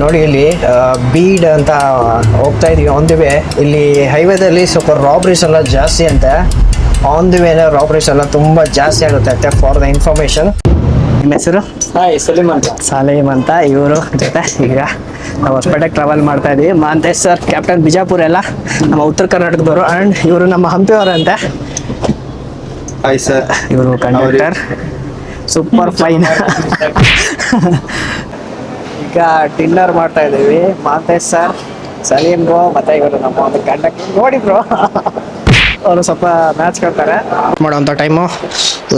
ನೋಡಿ ಇಲ್ಲಿ ಬೀಡ್ ಅಂತ ಹೋಗ್ತಾ ಇದೀವಿ ಆನ್ ದಿ ವೇ. ಇಲ್ಲಿ ಹೈವೇದಲ್ಲಿ ಸ್ವಲ್ಪ ರಾಬ್ರೀಸ್ ಎಲ್ಲ ಜಾಸ್ತಿ ಅಂತೆ. ಆನ್ ದಿ ವೇನ ರಾಬ್ರೀಸ್ ಎಲ್ಲ ತುಂಬ ಜಾಸ್ತಿ ಆಗುತ್ತೆ ಫಾರ್ ದ ಇನ್ಫಾರ್ಮೇಶನ್. ನಿಮ್ಮ ಹೆಸರು? ಹಾಯ್ ಸಲೀಮ್ ಅಂತ. ಸಾಲೇಮ್ ಅಂತ. ಇವರು ಜೊತೆ ಈಗ ನಾವು ಹೊಸಪೇಟೆಗೆ ಟ್ರಾವೆಲ್ ಮಾಡ್ತಾ ಇದೀವಿ. ಮಹಂತೇಶ್ ಸರ್ ಕ್ಯಾಪ್ಟನ್ ಬಿಜಾಪುರ ಎಲ್ಲ ನಮ್ಮ ಉತ್ತರ ಕರ್ನಾಟಕದವರು. ಆ್ಯಂಡ್ ಇವರು ನಮ್ಮ ಹಂಪಿಯವರಂತೆ. Hi sir. ಇವರು ಕಂಡಕ್ಟರ್. Super fine. ಈಗ ಡಿನ್ನರ್ ಮಾಡ್ತಾ ಇದ್ದೀವಿ. ಮಹಂತೇಶ್ ಸರ್, ಸಲೀಮ್ ಬ್ರೋ ಮತ್ತೆ ಇವರು ನಮ್ಮ ಒಂದು ಕಂಡಕ್ಟರ್. ನೋಡಿ ಬ್ರೋ ಅವರು ಸ್ವಲ್ಪ ಮ್ಯಾಚ್ ಕೇಳ್ತಾರೆ ಮಾಡೋಂಥ ಟೈಮು.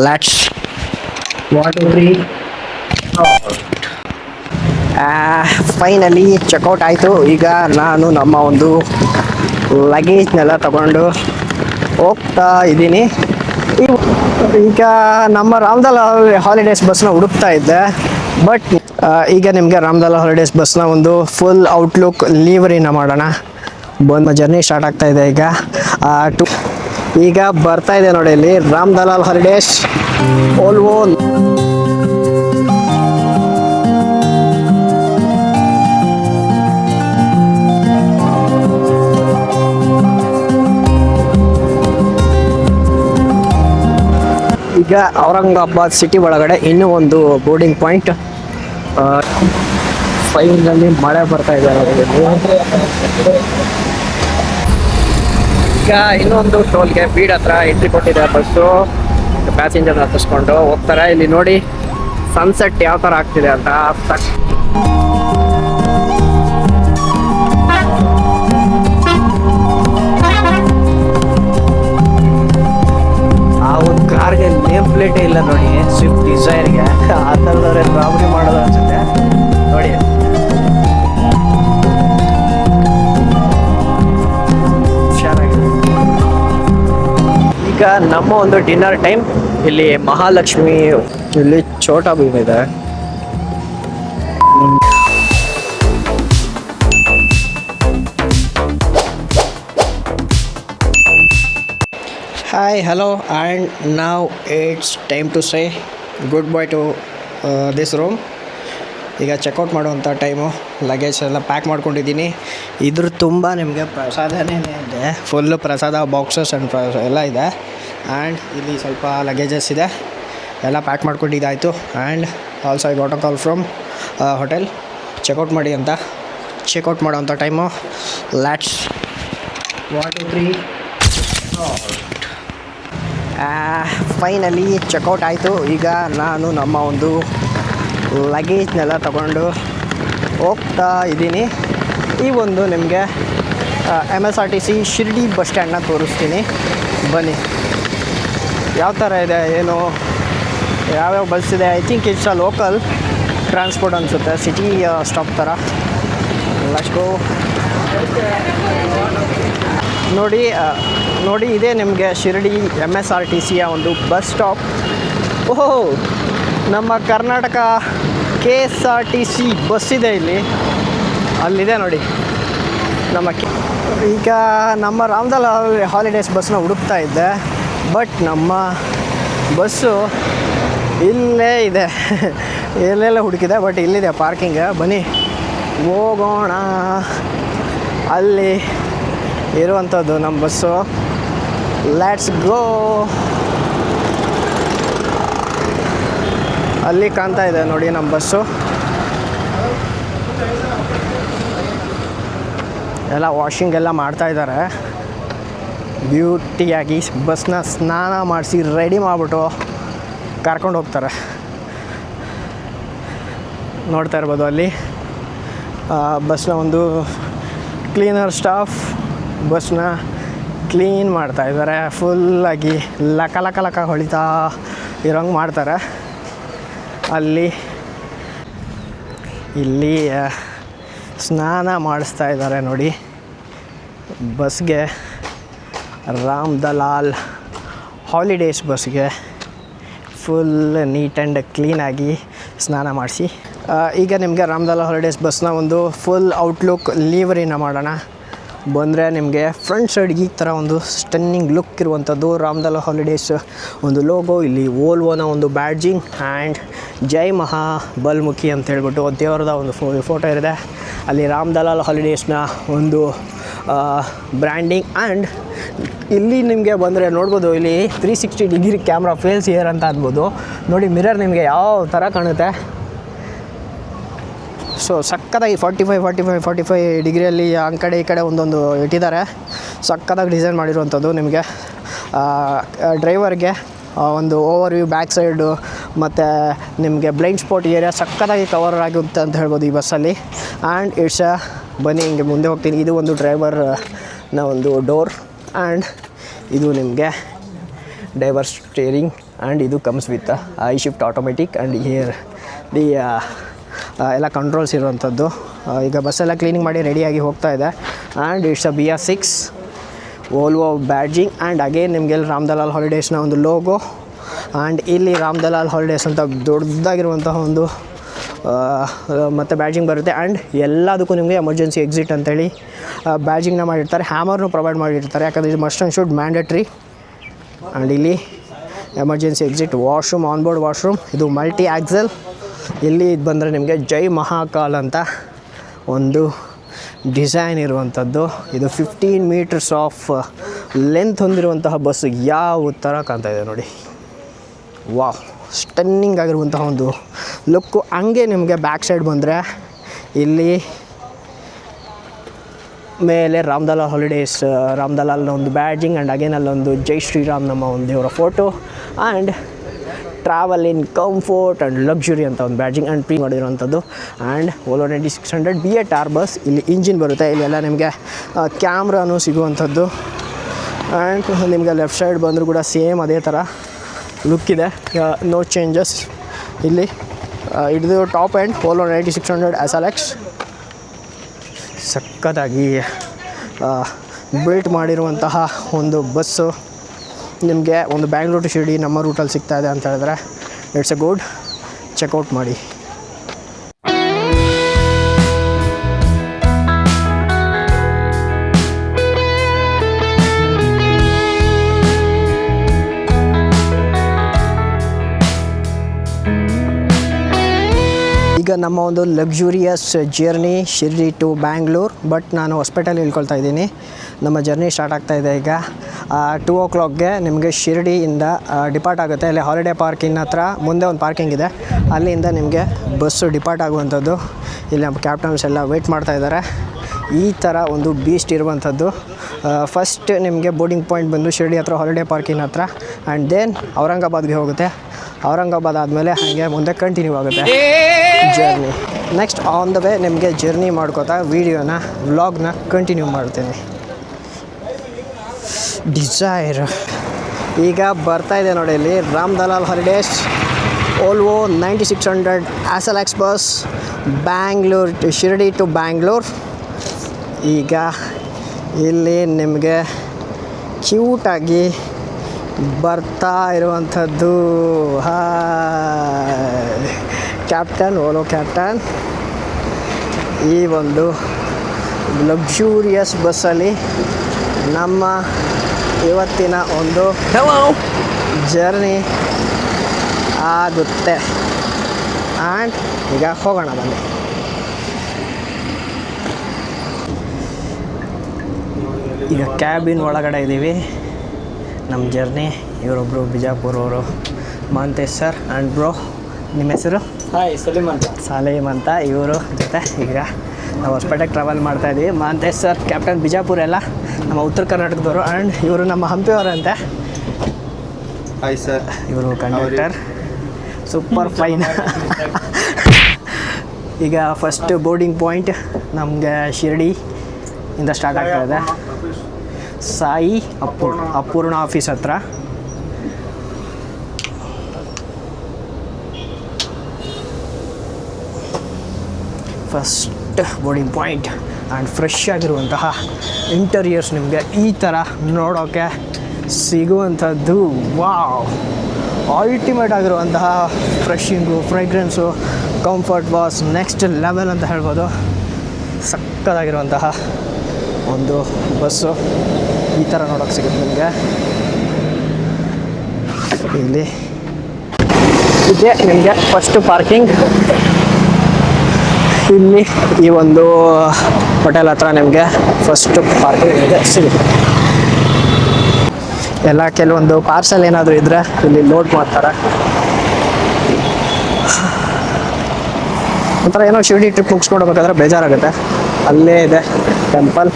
ಲ್ಯಾಟ್ಸ್ ಫೈನಲಿ ಚೆಕ್ಔಟ್ ಆಯಿತು. ಈಗ ನಾನು ನಮ್ಮ ಒಂದು ಲಗೇಜ್ನೆಲ್ಲ ತಗೊಂಡು ಹೋಗ್ತಾ ಇದ್ದೀನಿ. ಈಗ ನಮ್ಮ ರಾಮದಲ್ ಹಾಲಿಡೇಸ್ ಬಸ್ನ ಹುಡುಕ್ತಾ ಇದ್ದೆ. ಬಟ್ ಈಗ ನಿಮಗೆ ರಾಮದಲ್ ಹಾಲಿಡೇಸ್ ಬಸ್ನ ಒಂದು ಫುಲ್ ಔಟ್ಲುಕ್ ಲೀವರಿನ ಮಾಡೋಣ. ಬಂದು ಜರ್ನಿ ಸ್ಟಾರ್ಟ್ ಆಗ್ತಾ ಇದೆ ಈಗ. ಈಗ ಬರ್ತಾ ಇದೆ ನೋಡಿ ಇಲ್ಲಿ ರಾಮದಲಾಲ್ ಹಾಲಿಡೇಸ್ ಓಲ್ವೋ. ಈಗ ಔರಂಗಾಬಾದ್ ಸಿಟಿ ಒಳಗಡೆ ಇನ್ನೂ ಒಂದು ಬೋರ್ಡಿಂಗ್ ಪಾಯಿಂಟ್. ಫೈನಲ್ಲಿ ಮಳೆ ಬರ್ತಾ ಇದೆ. ಈಗ ಇನ್ನೊಂದು ಟೋಲ್ಗೆ ಬೀಡ್ ಹತ್ರ ಎಂಟ್ರಿ ಕೊಟ್ಟಿದೆ ಬಸ್ಸು. ಪ್ಯಾಸೆಂಜರ್ ಹತ್ತಿಸ್ಕೊಂಡು ಹೋಗ್ತಾರೆ. ಇಲ್ಲಿ ನೋಡಿ ಸನ್ಸೆಟ್ ಯಾವ ಥರ ಆಗ್ತಿದೆ ಅಂತ. ಆ ಒಂದು ಕಾರ್ಗೆ ನೇಮ್ ಪ್ಲೇಟೇ ಇಲ್ಲ ನೋಡಿ, ಸ್ವಿಫ್ಟ್ ಡಿಸೈರ್ಗೆ. ಆ ಥರದವ್ರೆ ರಾಬರಿ ಮಾಡೋದು ಅನ್ಸುತ್ತೆ ನೋಡಿ. ಹುಷಾರಾಗಿದೆ. ಈಗ ನಮ್ಮ ಒಂದು ಡಿನ್ನರ್ ಟೈಮ್. ಇಲ್ಲಿ ಮಹಾಲಕ್ಷ್ಮಿ, ಇಲ್ಲಿ ಛೋಟಾ ಭೀಮ್ ಇದೆ. Hi, hello, and now it's time to say goodbye to this room. ಈಗ ಚೆಕ್ಔಟ್ ಮಾಡುವಂಥ ಟೈಮು. ಲಗೇಜ್ ಎಲ್ಲ ಪ್ಯಾಕ್ ಮಾಡ್ಕೊಂಡಿದ್ದೀನಿ. ಇದ್ರ ತುಂಬ ನಿಮಗೆ ಪ್ರಸಾದನೇ ಇದೆ. ಫುಲ್ಲು ಪ್ರಸಾದ ಬಾಕ್ಸಸ್ ಆ್ಯಂಡ್ ಎಲ್ಲ ಇದೆ. ಆ್ಯಂಡ್ ಇಲ್ಲಿ ಸ್ವಲ್ಪ ಲಗೇಜಸ್ ಇದೆ. ಎಲ್ಲ ಪ್ಯಾಕ್ ಮಾಡ್ಕೊಂಡಿದ್ದಾಯಿತು. And also I got a call from hotel checkout ಮಾಡಿ ಅಂತ. ಚೆಕ್ಔಟ್ ಮಾಡೋವಂಥ ಟೈಮು. ಲ್ಯಾಟ್ಸ್ 1 2 3. ಫೈನಲಿ ಚೆಕ್ಔಟ್ ಆಯಿತು. ಈಗ ನಾನು ನಮ್ಮ ಒಂದು ಲಗೇಜ್ನೆಲ್ಲ ತಗೊಂಡು ಹೋಗ್ತಾ ಇದ್ದೀನಿ. ಈ ಒಂದು ನಿಮಗೆ MSRTC ಶಿರ್ಡಿ ಬಸ್ ಸ್ಟ್ಯಾಂಡನ್ನ ತೋರಿಸ್ತೀನಿ ಬನ್ನಿ. ಯಾವ ಥರ ಇದೆ ಏನು, ಯಾವ್ಯಾವ ಬಸ್ ಇದೆ. I think it's a local transport ಅನಿಸುತ್ತೆ, ಸಿಟಿ ಸ್ಟಾಪ್ ಥರ. Let's go. ನೋಡಿ ಇದೇ ನಿಮಗೆ ಶಿರ್ಡಿ MSRTCಯ ಒಂದು ಬಸ್ ಸ್ಟಾಪ್. ಓಹೋ, ನಮ್ಮ ಕರ್ನಾಟಕ KSRTC ಬಸ್ ಇದೆ ಇಲ್ಲಿ. ಅಲ್ಲಿದೆ ನೋಡಿ ನಮ್ಮ ಈಗ ನಮ್ಮ ರಾಮದಲ್ ಹಾಲಿಡೇಸ್ ಬಸ್ನ ಹುಡುಕ್ತಾ ಇದ್ದೆ. ಬಟ್ ನಮ್ಮ ಬಸ್ಸು ಇಲ್ಲೇ ಇದೆ. ಎಲ್ಲೆಲ್ಲ ಹುಡುಕಿದೆ, ಬಟ್ ಇಲ್ಲಿದೆ ಪಾರ್ಕಿಂಗ್. ಬನ್ನಿ ಹೋಗೋಣ. ಅಲ್ಲಿ ಇರುವಂಥದ್ದು ನಮ್ಮ ಬಸ್ಸು. Let's go. ಅಲ್ಲಿ ಕಾಣ್ತಾ ಇದೆ ನೋಡಿ ನಮ್ಮ ಬಸ್ಸು. ಎಲ್ಲ ವಾಷಿಂಗ್ ಎಲ್ಲ ಮಾಡ್ತಾ ಇದ್ದಾರೆ ಬ್ಯೂಟಿಯಾಗಿ. ಬಸ್ನ ಸ್ನಾನ ಮಾಡಿಸಿ ರೆಡಿ ಮಾಡಿಬಿಟ್ಟು ಕರ್ಕೊಂಡು ಹೋಗ್ತಾರೆ. ನೋಡ್ತಾ ಇರ್ಬೋದು ಅಲ್ಲಿ ಬಸ್ನ ಒಂದು ಕ್ಲೀನರ್ ಸ್ಟಾಫ್ ಬಸ್ನ ಕ್ಲೀನ್ ಮಾಡ್ತಾ ಇದ್ದಾರೆ. ಫುಲ್ಲಾಗಿ ಲಕ ಲಕ ಲಕ ಹೊಳಿತಾ ಇರೋಂಗೆ ಮಾಡ್ತಾರೆ. ಇಲ್ಲಿ ಸ್ನಾನ ಮಾಡಿಸ್ತಾ ಇದ್ದಾರೆ ನೋಡಿ ಬಸ್ಗೆ. ರಾಮದಲಾಲ್ ಹಾಲಿಡೇಸ್ ಬಸ್ಗೆ ಫುಲ್ ನೀಟ್ ಆ್ಯಂಡ್ ಕ್ಲೀನಾಗಿ ಸ್ನಾನ ಮಾಡಿಸಿ. ಈಗ ನಿಮಗೆ ರಾಮದಲಾಲ್ ಹಾಲಿಡೇಸ್ ಬಸ್ನ ಒಂದು ಫುಲ್ ಔಟ್ಲುಕ್ ಲೀವರಿನ ಮಾಡೋಣ. ಬಂದರೆ ನಿಮಗೆ ಫ್ರಂಟ್ ಸೈಡ್ಗೆ ಈ ಥರ ಒಂದು ಸ್ಟನ್ನಿಂಗ್ ಲುಕ್ ಇರುವಂಥದ್ದು ರಾಮದಲ ಹಾಲಿಡೇಸ್ ಒಂದು ಲೋಗೋ, ಇಲ್ಲಿ ಓಲ್ವೋನ ಒಂದು ಬ್ಯಾಡ್ಜಿಂಗ್ ಆ್ಯಂಡ್ ಜೈ ಮಹಾಬಲ್ಮುಖಿ ಅಂತ ಹೇಳ್ಬಿಟ್ಟು ದೇವರದ ಒಂದು ಫೋಟೋ ಇದೆ. ಅಲ್ಲಿ ರಾಮದಲಾಲ್ ಹಾಲಿಡೇಸ್ನ ಒಂದು ಬ್ರ್ಯಾಂಡಿಂಗ್. ಆ್ಯಂಡ್ ಇಲ್ಲಿ ನಿಮಗೆ ಬಂದರೆ ನೋಡ್ಬೋದು, ಇಲ್ಲಿ 360 ಡಿಗ್ರಿ ಕ್ಯಾಮ್ರಾ ಫೇಲ್ಸ್ ಹಿಯರ್ ಅಂತ ಅನ್ಬೋದು. ನೋಡಿ ಮಿರರ್ ನಿಮಗೆ ಯಾವ ಥರ ಕಾಣುತ್ತೆ. ಸೊ ಸಕ್ಕತ್ತಾಗಿ 45 ಡಿಗ್ರಿಯಲ್ಲಿ ಆ ಕಡೆ ಈ ಕಡೆ ಒಂದೊಂದು ಇಟ್ಟಿದ್ದಾರೆ. ಸಕ್ಕತ್ತಾಗಿ ಡಿಸೈನ್ ಮಾಡಿರುವಂಥದ್ದು. ನಿಮಗೆ ಡ್ರೈವರ್ಗೆ ಒಂದು ಓವರ್ ವ್ಯೂ ಬ್ಯಾಕ್ ಸೈಡು ಮತ್ತು ನಿಮಗೆ ಬ್ಲೈಂಡ್ ಸ್ಪಾಟ್ ಏರಿಯಾ ಸಕ್ಕತ್ತಾಗಿ ಕವರ್ ಆಗುತ್ತೆ ಅಂತ ಹೇಳ್ಬೋದು ಈ ಬಸ್ಸಲ್ಲಿ. ಆ್ಯಂಡ್ ಇಟ್ಸ್ ಬನ್ನಿ ಹಿಂಗೆ ಮುಂದೆ ಹೋಗ್ತೀನಿ. ಇದು ಒಂದು ಡ್ರೈವರ್ನ ಒಂದು ಡೋರ್ ಆ್ಯಂಡ್ ಇದು ನಿಮಗೆ ಡೈವರ್ ಸ್ಟೇರಿಂಗ್ ಆ್ಯಂಡ್ ಇದು comes with I shift automatic and here the ಎಲ್ಲ ಕಂಟ್ರೋಲ್ಸ್ ಇರುವಂಥದ್ದು. ಈಗ ಬಸ್ಸೆಲ್ಲ ಕ್ಲೀನಿಂಗ್ ಮಾಡಿ ರೆಡಿಯಾಗಿ ಹೋಗ್ತಾ ಇದೆ. And it's BR6 Volvo badging and again ನಿಮಗೆ ರಾಮದಲಾಲ್ ಹಾಲಿಡೇಸ್ನ ಒಂದು ಲೋಗೋ. ಆ್ಯಂಡ್ ಇಲ್ಲಿ ರಾಮದಲಾಲ್ ಹಾಲಿಡೇಸ್ ಅಂತ ದೊಡ್ಡದಾಗಿರುವಂತಹ ಒಂದು ಮತ್ತು ಬ್ಯಾಡ್ಜಿಂಗ್ ಬರುತ್ತೆ. ಆ್ಯಂಡ್ ಎಲ್ಲದಕ್ಕೂ ನಿಮಗೆ ಎಮರ್ಜೆನ್ಸಿ ಎಕ್ಸಿಟ್ ಅಂತೇಳಿ ಬ್ಯಾಡ್ಜಿಂಗ್ನ ಮಾಡಿರ್ತಾರೆ. ಹ್ಯಾಮರ್ನು ಪ್ರೊವೈಡ್ ಮಾಡಿರ್ತಾರೆ, ಯಾಕಂದರೆ ಇದು must and should mandatory. And ಇಲ್ಲಿ emergency exit, washroom, onboard washroom, ಇದು ಮಲ್ಟಿ ಆಕ್ಸಲ್. ಇಲ್ಲಿ ಇದು ಬಂದರೆ ನಿಮಗೆ ಜೈ ಮಹಾಕಾಲ್ ಅಂತ ಒಂದು ಡಿಸೈನ್ ಇರುವಂಥದ್ದು. ಇದು 15 ಮೀಟರ್ಸ್ ಆಫ್ ಲೆಂತ್ ಹೊಂದಿರುವಂತಹ ಬಸ್ಸು ಯಾವ ಥರ ಕಾಣ್ತಾ ಇದೆ ನೋಡಿ. ವಾವ್, ಸ್ಟನ್ನಿಂಗ್ ಆಗಿರುವಂತಹ ಒಂದು ಲುಕ್ಕು. ಹಂಗೆ ನಿಮಗೆ ಬ್ಯಾಕ್ ಸೈಡ್ ಬಂದರೆ ಇಲ್ಲಿ ಮೇಲೆ ರಾಮದಲಾಲ್ ಹಾಲಿಡೇಸ್, ರಾಮದಲಾಲ್ನ ಒಂದು ಬ್ಯಾಡ್ಜಿಂಗ್ ಆ್ಯಂಡ್ ಅಗೇನ್ ಅಲ್ಲೊಂದು ಜೈ ಶ್ರೀರಾಮ್ ನಮ್ಮ ಒಂದು ದೇವರ photo and travel in comfort and luxury ಅಂತ ಒಂದು ಬ್ಯಾಡ್ಜಿಂಗ್ ಆ್ಯಂಡ್ ಪ್ರೀ ಮಾಡಿರುವಂಥದ್ದು. And Volvo 9600 BA bus. ಇಲ್ಲಿ ಇಂಜಿನ್ ಬರುತ್ತೆ, ಇಲ್ಲೆಲ್ಲ ನಿಮಗೆ ಕ್ಯಾಮ್ರಾನು ಸಿಗುವಂಥದ್ದು. ಆ್ಯಂಡ್ ನಿಮಗೆ ಲೆಫ್ಟ್ ಸೈಡ್ ಬಂದರೂ ಕೂಡ ಸೇಮ್ ಅದೇ ಥರ ಲುಕ್ ಇದೆ, ನೋ ಚೇಂಜಸ್. ಇಲ್ಲಿ ಇದು ಟಾಪ್ ಆ್ಯಂಡ್ ಓಲೋ 9600 SLX ಸಕ್ಕತ್ತಾಗಿ ಬಿಲ್ಟ್ ಮಾಡಿರುವಂತಹ ಒಂದು ಬಸ್ಸು. ನಿಮಗೆ ಒಂದು ಬ್ಯಾಂಗ್ಳೂರು ಟು ಶಿರ್ಡಿ ನಮ್ಮ ರೂಟಲ್ಲಿ ಸಿಗ್ತಾ ಇದೆ ಅಂತ ಹೇಳಿದ್ರೆ ಇಟ್ಸ್ ಎ ಗುಡ್, ಚೆಕ್ಔಟ್ ಮಾಡಿ. ಈಗ ನಮ್ಮ ಒಂದು luxurious journey Shirdi to Bangalore. But ನಾನು ಹಾಸ್ಪಿಟಲ್ ಇಳ್ಕೊಳ್ತಾ ಇದ್ದೀನಿ. ನಮ್ಮ ಜರ್ನಿ ಸ್ಟಾರ್ಟ್ ಆಗ್ತಾಯಿದೆ ಈಗ 2 o'clockಗೆ ನಿಮಗೆ ಶಿರ್ಡಿಯಿಂದ ಡಿಪಾರ್ಟ್ ಆಗುತ್ತೆ. ಅಲ್ಲಿ ಹಾಲಿಡೇ ಪಾರ್ಕಿನ ಹತ್ರ ಮುಂದೆ ಒಂದು ಪಾರ್ಕಿಂಗ್ ಇದೆ, ಅಲ್ಲಿಂದ ನಿಮಗೆ ಬಸ್ಸು ಡಿಪಾರ್ಟ್ ಆಗುವಂಥದ್ದು. ಇಲ್ಲಿ ನಮ್ಮ ಕ್ಯಾಪ್ಟನ್ಸ್ ಎಲ್ಲ ವೆಯ್ಟ್ ಮಾಡ್ತಾ ಇದ್ದಾರೆ. ಈ ಥರ ಒಂದು ಬೀಸ್ಟ್ ಇರುವಂಥದ್ದು. ಫಸ್ಟ್ ನಿಮಗೆ ಬೋರ್ಡಿಂಗ್ ಪಾಯಿಂಟ್ ಬಂದು ಶಿರ್ಡಿ ಹತ್ರ ಹಾಲಿಡೇ ಪಾರ್ಕಿನ ಹತ್ರ, ಆ್ಯಂಡ್ ದೆನ್ ಔರಂಗಾಬಾದ್ಗೆ ಹೋಗುತ್ತೆ. ಔರಂಗಾಬಾದ್ ಆದಮೇಲೆ ಹಾಗೆ ಮುಂದೆ ಕಂಟಿನ್ಯೂ ಆಗುತ್ತೆ journey. Next on the way ನಿಮಗೆ ಜರ್ನಿ ಮಾಡ್ಕೋತಾ ವೀಡಿಯೋನ ವ್ಲಾಗ್ನ ಕಂಟಿನ್ಯೂ ಮಾಡ್ತೀನಿ. ಡಿಸೈರ್ ಈಗ ಬರ್ತಾ ಇದೆ ನೋಡಿ. ಇಲ್ಲಿ Ramdalal holidays Volvo 9600 SLX bus, Bangalore to Shirdi to Bangalore. ಈಗ ಇಲ್ಲಿ ನಿಮಗೆ ಕ್ಯೂಟಾಗಿ ಬರ್ತಾ ಇರುವಂಥದ್ದು ಕ್ಯಾಪ್ಟನ್, ಓಲೋ ಕ್ಯಾಪ್ಟನ್. ಈ ಒಂದು ಲಕ್ಸುರಿಯಸ್ ಬಸ್ಸಲ್ಲಿ ನಮ್ಮ ಇವತ್ತಿನ ಒಂದು ಜರ್ನಿ ಆಗುತ್ತೆ. ಆ್ಯಂಡ್ ಈಗ ಹೋಗೋಣ ಬನ್ನಿ. ಈಗ ಕ್ಯಾಬಿನ್ ಒಳಗಡೆ ಇದ್ದೀವಿ. ನಮ್ಮ ಜರ್ನಿ ಇವರೊಬ್ಬರು ಬಿಜಾಪುರವರು ಮಹಂತೇಶ್ ಸರ್ ಆ್ಯಂಡ್ ಬ್ರೋ. ನಿಮ್ಮ ಹೆಸರು? ಹಾಯ್, ಸಲೀಮ್ ಅಂತ. ಸಲೀಮ್ ಅಂತ ಇವರು ಜೊತೆ ಈಗ ನಾವು ಹೊಸಪೇಟೆಗೆ ಟ್ರಾವೆಲ್ ಮಾಡ್ತಾಯಿದ್ದೀವಿ. ಮಹಂತೇಶ್ ಸರ್ ಕ್ಯಾಪ್ಟನ್ ಬಿಜಾಪುರ ಎಲ್ಲ ನಮ್ಮ ಉತ್ತರ ಕರ್ನಾಟಕದವರು. ಆ್ಯಂಡ್ ಇವರು ನಮ್ಮ ಹಂಪಿಯವರಂತೆ. Hi sir. ಇವರು ಕಂಡಕ್ಟರ್, ಸೂಪರ್ ಫೈನ್. ಈಗ ಫಸ್ಟ್ ಬೋರ್ಡಿಂಗ್ ಪಾಯಿಂಟ್ ನಮಗೆ ಶಿರ್ಡಿಯಿಂದ ಸ್ಟಾರ್ಟ್ ಆಗ್ತಾ ಇದೆ. ಸಾಯಿ ಅಪೂರ್ಣ ಆಫೀಸ್ ಹತ್ರ. First boarding point and fresh ಆಗಿರುವಂತಹ ಇಂಟೀರಿಯರ್ಸ್ ನಿಮಗೆ ಈ ಥರ ನೋಡೋಕ್ಕೆ ಸಿಗುವಂಥದ್ದು. ವಾವ್, ಅಲ್ಟಿಮೇಟ್ ಆಗಿರುವಂತಹ freshing, fragrance, comfort was next level ಅಂತ ಹೇಳ್ಬೋದು. ಸಕ್ಕತ್ತಾಗಿರುವಂತಹ ಒಂದು ಬಸ್ಸು ಈ ಥರ ನೋಡೋಕೆ ಸಿಗುತ್ತೆ ನಿಮಗೆ. ಇಲ್ಲಿ ಇದೆ ನಿಮಗೆ ಫಸ್ಟು ಪಾರ್ಕಿಂಗ್. ಇಲ್ಲಿ ಈ ಒಂದು ಹೋಟೆಲ್ ಹತ್ರ ನಿಮಗೆ ಫಸ್ಟು ಪಾರ್ಕಿಂಗ್ ಇದೆ ಸಿಗುತ್ತೆ. ಎಲ್ಲ ಕೆಲವೊಂದು ಪಾರ್ಸಲ್ ಏನಾದರೂ ಇದ್ದರೆ ಇಲ್ಲಿ ಲೋಡ್ ಮಾಡ್ತಾರೆ. ಒಂಥರ ಏನೋ ಶಿರ್ಡಿ ಟ್ರಿಪ್ ಮುಗಿಸ್ಕೊಂಡು ಹೋಗ್ಬೇಕಾದ್ರೆ ಬೇಜಾರಾಗುತ್ತೆ. ಅಲ್ಲೇ ಇದೆ ಟೆಂಪಲ್.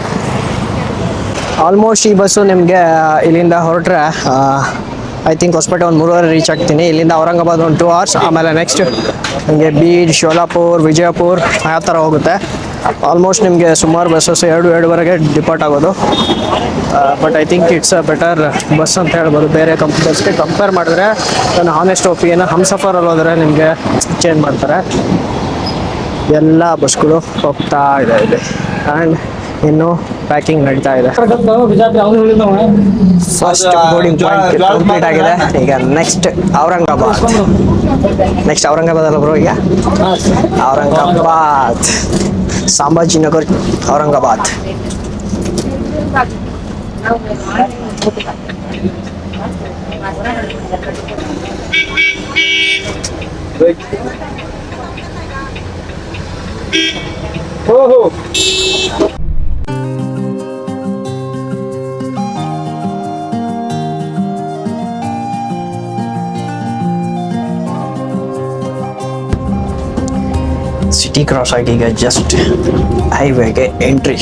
ಆಲ್ಮೋಸ್ಟ್ ಈ ಬಸ್ಸು ನಿಮಗೆ ಇಲ್ಲಿಂದ ಹೊರಟ್ರೆ ಐ ಥಿಂಕ್ ಹೊಸಪೇಟೆ ಒಂದು 3 ರೀಚ್ ಆಗ್ತೀನಿ. ಇಲ್ಲಿಂದ ಔರಂಗಾಬಾದ್ ಒಂದು 2 hours, ಆಮೇಲೆ ನೆಕ್ಸ್ಟ್ ನಿಮಗೆ ಬೀಡ್, ಶೋಲಾಪುರ್, ವಿಜಯಪುರ್ ಆ ಥರ ಹೋಗುತ್ತೆ. ಆಲ್ಮೋಸ್ಟ್ ನಿಮಗೆ ಸುಮಾರು ಬಸ್ಸಸ್ 2-2:30 ಡಿಪಾರ್ಟ್ ಆಗೋದು. But I think it's a better bus ಅಂತ ಹೇಳ್ಬೋದು. ಬೇರೆ ಬಸ್ಗೆ ಕಂಪೇರ್ ಮಾಡಿದ್ರೆ ನನ್ನ ಹಾನೆಸ್ಟ್ ಒಪಿನಿಯನ್ ಹಮ್ಸಫರಲ್ಲಿ ಹೋದರೆ ನಿಮಗೆ ಚೇಂಜ್ ಮಾಡ್ತಾರೆ. ಎಲ್ಲ ಬಸ್ಗಳು ಹೋಗ್ತಾ ಇದೆ ಇಲ್ಲಿ. ಆ್ಯಂಡ್ ಇನ್ನು ಪ್ಯಾಕಿಂಗ್ ನಡೀತಾ ಇದೆ. ಫಸ್ಟ್ ಬೋರ್ಡಿಂಗ್ ಪಾಯಿಂಟ್ ಕಂಪ್ಲೀಟ್ ಆಗಿದೆ. ಈಗ ನೆಕ್ಸ್ಟ್ ಔರಂಗಾಬಾದ್. ನೆಕ್ಸ್ಟ್ ಔರಂಗಾಬಾದ್ ಅಲ್ಲ ಬ್ರೋ, ಈಗ ಔರಂಗಾಬಾದ್, ಸಂಭಾಜಿನಗರ್, ಔರಂಗಾಬಾದ್. ಸಿಟಿ ಕ್ರಾಸ್ ಆಗಿ ಈಗ ಜಸ್ಟ್ ಹೈವೇಗೆ ಎಂಟ್ರಿ.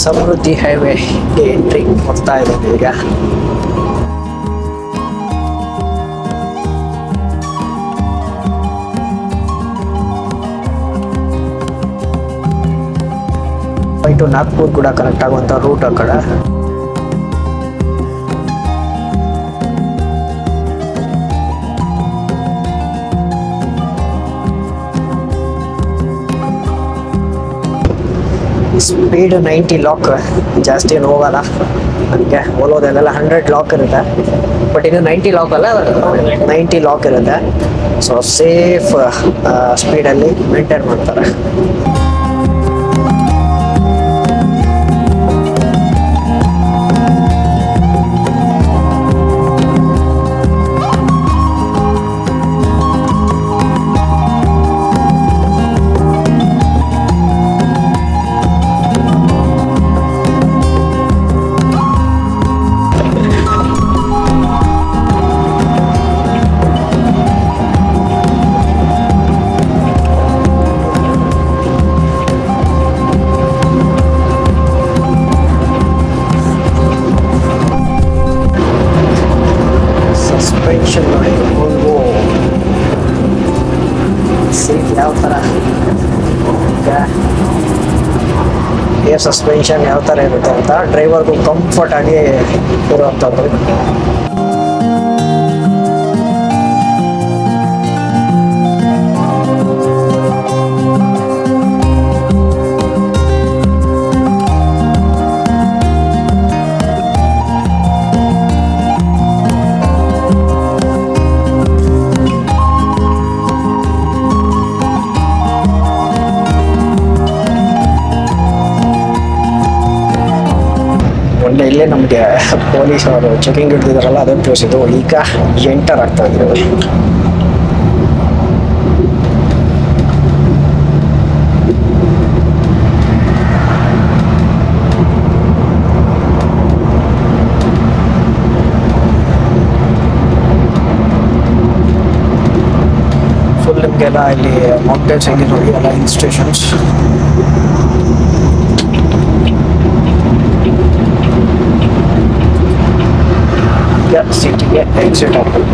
ಸಮೃದ್ಧಿ ಹೈವೇಗೆ ಎಂಟ್ರಿ ಕೊಡ್ತಾ ಇರೋದು ಈಗ. ಟು ನಾಗ್ಪುರ್ ಕೂಡ ಕನೆಕ್ಟ್ ಆಗುವಂಥ ರೂಟ್ ಆ ಕಡೆ. ಸ್ಪೀಡ್ 90 ಲಾಕ್, ಜಾಸ್ತಿ ಏನು ಹೋಗಲ್ಲ. ನನಗೆ ಓಲೋದಲ್ಲೆಲ್ಲ 100 ಲಾಕ್ ಇರುತ್ತೆ. ಬಟ್ ಇದು 90 ಲಾಕ್ ಅಲ್ಲ, 90 ಲಾಕ್ ಇರುತ್ತೆ. ಸೊ ಸೇಫ್ ಸ್ಪೀಡಲ್ಲಿ ಮೇಂಟೈನ್ ಮಾಡ್ತಾರೆ. ಯಾವ ಥರ ಏರ್ ಸಸ್ಪೆನ್ಷನ್ ಯಾವ ಥರ ಇರುತ್ತೆ ಅಂತ ಡ್ರೈವರ್ಗೂ ಕಂಫರ್ಟ್ ಆಗಿ ಇರುವಂಥದ್ದು. ಇಲ್ಲೇ ನಮಗೆ ಪೊಲೀಸ್ ಅವರು ಚೆಕಿಂಗ್ ಹಿಡಿದಿದ್ದಾರಲ್ಲ, ಅದೇ ಪ್ಲೇಸ್ ಇದು. ಈಗ ಎಂಟರ್ ಆಗ್ತಾ ಇದ್ದೀವಿ. ಫುಲ್ ನಿಮಗೆಲ್ಲ ಇಲ್ಲಿ ಮೌಂಟೇನ್ಸ್ ಹೆಂಗೆ ನೋಡಿ, ಎಲ್ಲ ಹಿಲ್ ಸ್ಟೇಷನ್ಸ್. ಸಿಟಿಗೆ ಎಕ್ಸಿಟ್ ಆಗ್ತದೆ.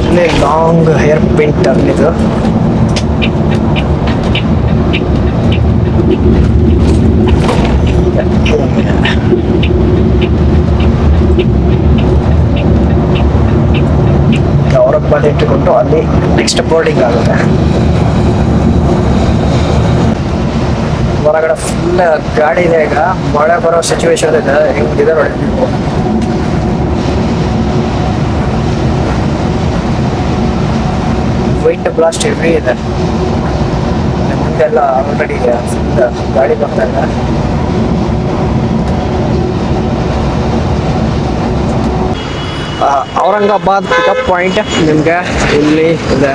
ಇಲ್ಲಿ ಲಾಂಗ್ ಹೇರ್ ಪಿನ್ ಟರ್ನ್ ಇದು. ಔರಂಗಾಬಾದ್ ಇಟ್ಟುಕೊಂಡು ಅಲ್ಲಿ ನೆಕ್ಸ್ಟ್ ಬೋರ್ಡಿಂಗ್ ಆಗುತ್ತೆ. ಹೊರಗಡೆ ಫುಲ್ ಗಾಡಿ ಇದೆ. ಈಗ ಮಳೆ ಬರೋ ಸಿಚುವೇಶನ್ ಇದೆ. ಹೆಂಗಿದೆ ನೋಡಿ. ವಿಂಡ್ ಬ್ಲಾಸ್ಟ್ ಹೆವಿ ಇದೆ. ಮುಂದೆಲ್ಲ ಆಲ್ರೆಡಿ ಗಾಡಿ ಬರ್ತಾ ಇದೆ. ಔರಂಗಾಬಾದ್ ಪಿಕಪ್ ಪಾಯಿಂಟ್ ನಿಮಗೆ ಇಲ್ಲಿ ಇದೆ.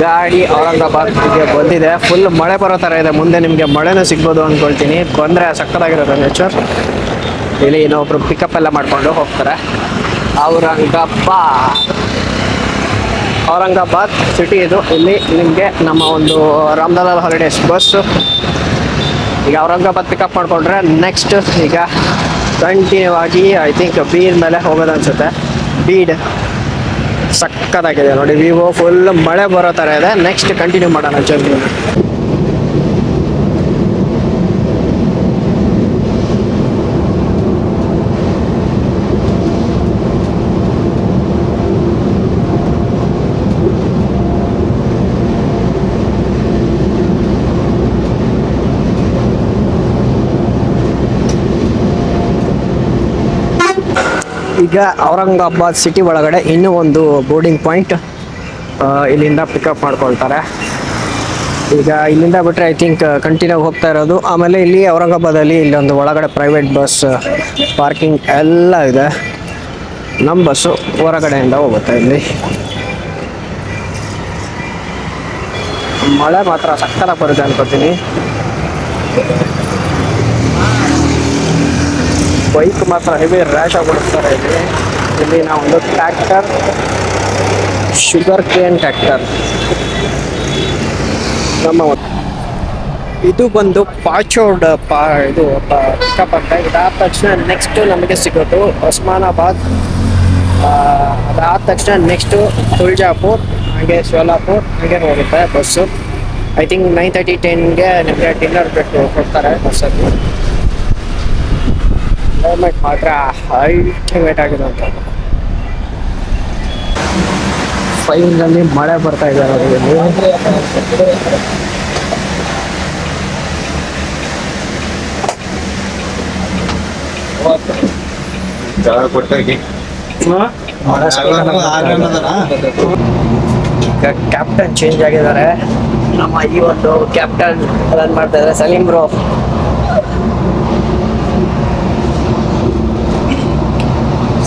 ಗಾಡಿ ಔರಂಗಾಬಾದ್ಗೆ ಬಂದಿದೆ. ಫುಲ್ ಮಳೆ ಬರೋ ಥರ ಇದೆ. ಮುಂದೆ ನಿಮಗೆ ಮಳೆನೂ ಸಿಗ್ಬೋದು ಅಂದ್ಕೊಳ್ತೀನಿ. ಬಂದರೆ ಸಕ್ಕತ್ತಾಗಿರೋದು ನೇಚರ್. ಇಲ್ಲಿ ಇನ್ನೊಬ್ರು ಪಿಕಪ್ ಎಲ್ಲ ಮಾಡಿಕೊಂಡು ಹೋಗ್ತಾರೆ. ಔರಂಗಾಬಾದ್ ಸಿಟಿ ಇದು. ಇಲ್ಲಿ ನಿಮಗೆ ನಮ್ಮ ಒಂದು ರಾಮದಾಲ್ ಹಾಲಿಡೇಸ್ ಬಸ್ಸು ಈಗ ಔರಂಗಾಬಾದ್ ಪಿಕಪ್ ಮಾಡಿಕೊಂಡ್ರೆ ನೆಕ್ಸ್ಟ್ ಈಗ ಕಂಟಿನ್ಯೂ ಆಗಿ ಐ ಥಿಂಕ್ ಬೀಡ್ ಮೇಲೆ ಹೋಗೋದು ಅನ್ಸುತ್ತೆ. ಬೀಡ್ ಸಕ್ಕತ್ತಾಗಿದೆ ನೋಡಿ. ವಿವೋ ಫುಲ್ ಮಳೆ ಬರೋ ಥರ ಇದೆ. ನೆಕ್ಸ್ಟ್ ಕಂಟಿನ್ಯೂ ಮಾಡೋಣ ಜರ್ನಿ. ಈಗ ಔರಂಗಾಬಾದ್ ಸಿಟಿ ಒಳಗಡೆ ಇನ್ನೂ ಒಂದು ಬೋರ್ಡಿಂಗ್ ಪಾಯಿಂಟ್ ಇಲ್ಲಿಂದ ಪಿಕಪ್ ಮಾಡ್ಕೊಳ್ತಾರೆ. ಈಗ ಇಲ್ಲಿಂದ ಬಿಟ್ಟರೆ ಐ ಥಿಂಕ್ ಕಂಟಿನ್ಯೂ ಹೋಗ್ತಾ ಇರೋದು. ಆಮೇಲೆ ಇಲ್ಲಿ ಔರಂಗಾಬಾದಲ್ಲಿ ಇಲ್ಲೊಂದು ಒಳಗಡೆ ಪ್ರೈವೇಟ್ ಬಸ್ ಪಾರ್ಕಿಂಗ್ ಎಲ್ಲ ಇದೆ. ನಮ್ಮ ಬಸ್ಸು ಹೊರಗಡೆಯಿಂದ ಹೋಗುತ್ತೆ. ಇಲ್ಲಿ ಮಳೆ ಮಾತ್ರ ಸಕ್ಕತ್ತಾಗಿ ಬರುತ್ತೆ ಅನ್ಕೋತೀನಿ. ಬೈಕ್ ಮಾತ್ರ ಹೆವಿ ರ್ಯಾಶ್ ಆಗಿಬಿಡ್ತಾರೆ. ಇಲ್ಲಿ ನಾವೊಂದು ಟ್ರ್ಯಾಕ್ಟರ್, ಶುಗರ್ ಕೇನ್ ಟ್ರ್ಯಾಕ್ಟರ್ ನಮ್ಮ ಇದು ಬಂದು ಪಾಚೋಡ್ ಇದು ಪಿಕಪ್ ಅಂತ. ಇದಾದ ತಕ್ಷಣ ನೆಕ್ಸ್ಟು ನಮಗೆ ಸಿಗೋದು ಉಸ್ಮಾನಾಬಾದ್. ಅದಾದ ತಕ್ಷಣ ನೆಕ್ಸ್ಟು ತುಳಜಾಪುರ್, ಹಾಗೆ ಸೋಲಾಪುರ್, ಹಾಗೆ ಹೋಗುತ್ತೆ ಬಸ್ಸು. ಐ ಥಿಂಕ್ 9:30 10ಗೆ ನಿಮಗೆ ಡಿನ್ನರ್ ಬಿಟ್ಟು ಕೊಡ್ತಾರೆ ಬಸ್ಸಲ್ಲಿ. ಕ್ಲೈಮೇಟ್ ಮಾತ್ರ ಅಲ್ಟಿಮೇಟ್ ಆಗಿದೆ ಅಂತ. ಫೈನಲ್ಲಿ ಮಳೆ ಬರ್ತಾ ಇದೆ ನೋಡಿ. ಈಗ ಕ್ಯಾಪ್ಟನ್ ಚೇಂಜ್ ಆಗಿದ್ದಾರೆ. ನಮ್ಮ ಈ ಒಂದು ಕ್ಯಾಪ್ಟನ್ ರನ್ ಮಾಡ್ತಾ ಇದ್ದಾರೆ ಸಲೀಂ ಬ್ರೋ.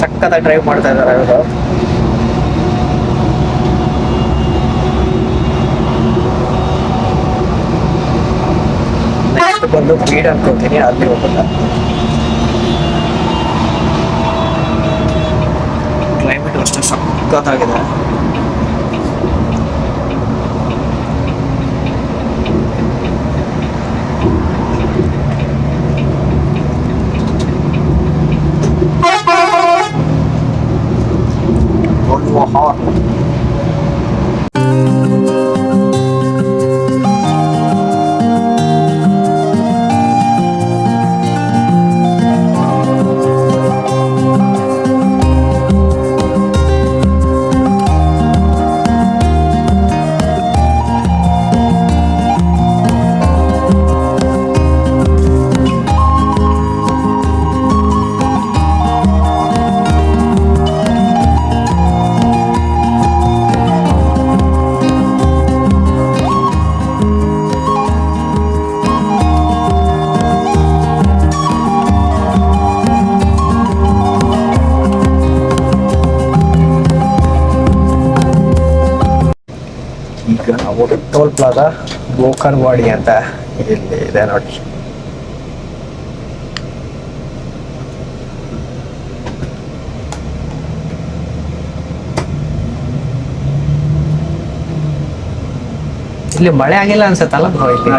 ಸಕ್ಕತ್ತಾಗಿ ಡ್ರೈವ್ ಮಾಡ್ತಾ ಇದ್ದಾರೆ ಇವರು. ನೆಕ್ಸ್ಟ್ ಬಂದು ಬೀಡ್ ಅನ್ಕೋತೀನಿ, ಅಲ್ಲಿ ಹೋಗೋಣ. ಕ್ಲೈಮೇಟ್ ಅಷ್ಟೇ ಸಕ್ಕತ್ತಾಗಿದೆ. ಟೋಲ್ ಪ್ಲಾಜಾ ಬೋಕನ್ವಾಡಿ ಅಂತ ಇಲ್ಲಿ ಇದೆ ನೋಡಿ. ಇಲ್ಲಿ ಮಳೆ ಆಗಿಲ್ಲ ಅನ್ಸತ್ತಲ್ಲ ಬ್ರೋ? ಇಲ್ಲಿ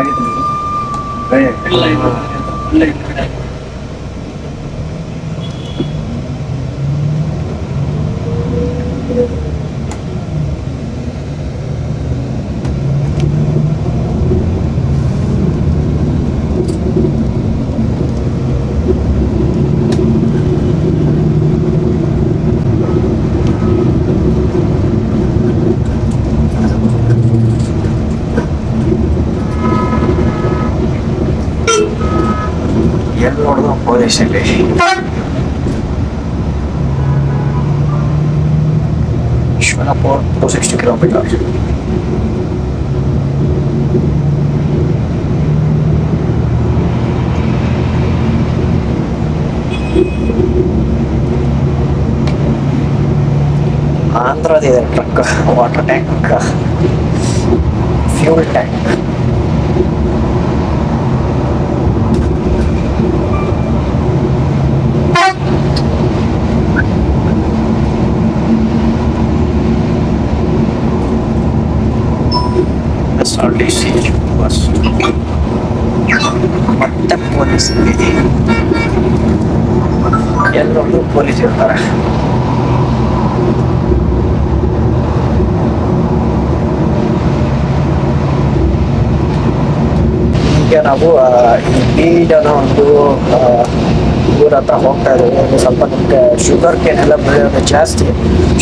ಪೊಲೀಸ್ ಇಲ್ಲಿ. ಶಿವನಪುರ್ 260 ಕಿಲೋಮೀಟರ್. ಆಂಧ್ರದಿದೆ truck, water tank, fuel tank. SRTC bus ಮತ್ತೆ ಪೊಲೀಸ್. ಎಲ್ಲರಲ್ಲೂ ಪೊಲೀಸ್ ಇರ್ತಾರೆ. ಈಗ ನಾವು ಈ ಬೀಡ್ ಅನ್ನೋ ಒಂದು ಊರ ಹತ್ರ ಹೋಗ್ತಾ ಇದ್ದೀವಿ. ಸ್ವಲ್ಪ ನಮಗೆ ಶುಗರ್ ಕೇನ್ ಎಲ್ಲ ಬೆಳೆಯೋದು ಜಾಸ್ತಿ.